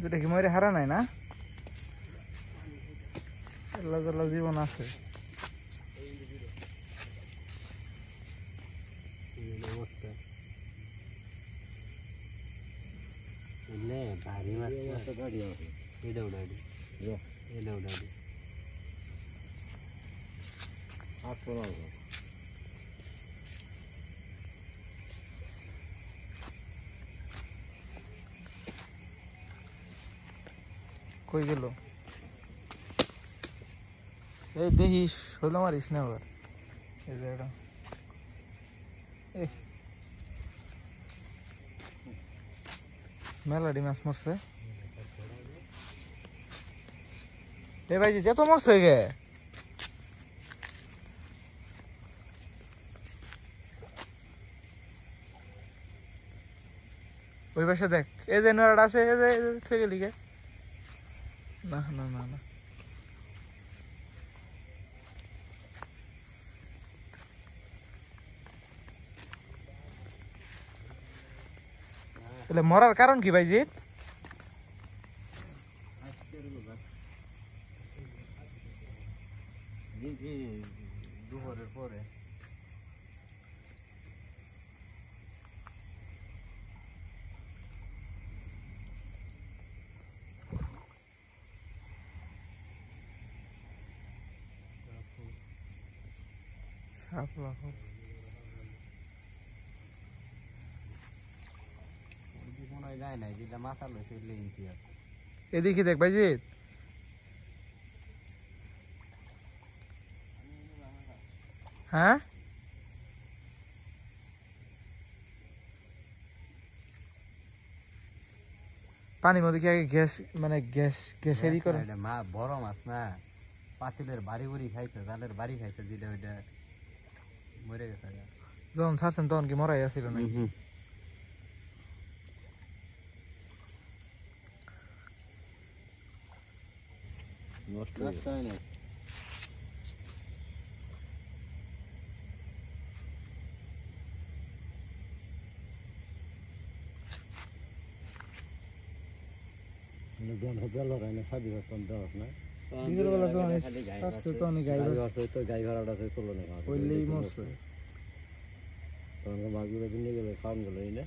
দুটা কি মরে হারা নাই না? জীবন আছে। ভারী মাছ গাড়ি আছে এটাও ডাডি এটাও ডাডি কই গেল? এই দেখিস হইলো মারিস না আবার। এই যে এটা মেলাডি মাছ মরছে। এ ভাই এত মরছে গে? ওই পাশে দেখ, এই যে নড়াটা আছে, এই যে থয়ে গেলি গে? না না না না, এলে মরার কারণ কি ভাইজিৎ? দুপুরের পরে মনে হয় যায় নাই, যেটা মাথা লইছে লেংটি আছে। এদিকে দেখ ভাইজিৎ, হ্যাঁ পানির মধ্যে কি আগে গ্যাস, মানে গ্যাসেরই করে? বড় মাছ না, পাতিলের বাড়ি বুড়ি খাইছে, জালের বাড়ি খাইছে, যেটা ওইটা মরে গেছে। যখন ছাড়ছেন তখন কি মরাই আসছিল না? বিকেলবেলা যখন ছাড়ছে তখন গাই ভাড়াটা তুলনে ওইলেই মরছে। তখন মাছগুলো কিনে গেলে খাওয়ান গেল এই না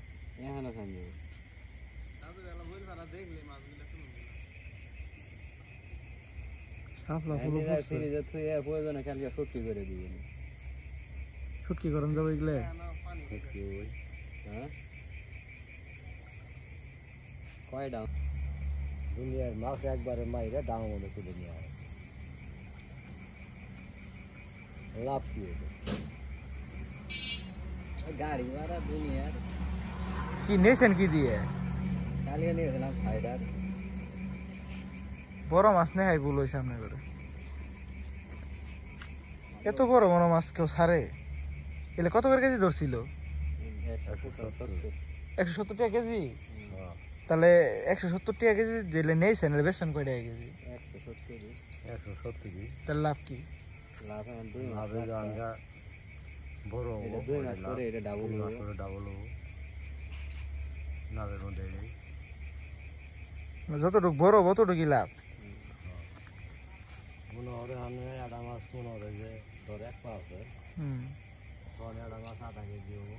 এখানে খান যাবে। প্রয়োজনে কালকে সত্যি করে দিবেন, ছুটকি গরম যাবে এগুলো। হ্যাঁ কয়টা দুনিয়ার মাছ একবারে মাইরে ডাঙ মনে তুলে নিয়ে আসে, লাভ কি গাড়ি ভাড়া দুনিয়ার। কি নিয়েছেন কি দিয়ে? কালিয়ে নিয়েছিলাম ফাইডার। বড় মাছ নেই ভুল হয়েছে আপনার করে। এত বড় বড় মাছ কেউ ছাড়ে? এলে কত করে কেজি ধরছিল? 170 টাকা কেজি। তাহলে 170 টাকা কেজি দিলে নিয়েছেন, বেচবেন কয় টাকা কেজি? 170। তাহলে লাভ কি? লাভ বড় ডাবল লাভের মধ্যে যতটুকু বড় ততটুকুই লাভ। মনে হবে আমি একটা মাছ মনে হবে যে ধর 1 পা আছে, তখন একটা মাছ 0.5 কেজি হবো।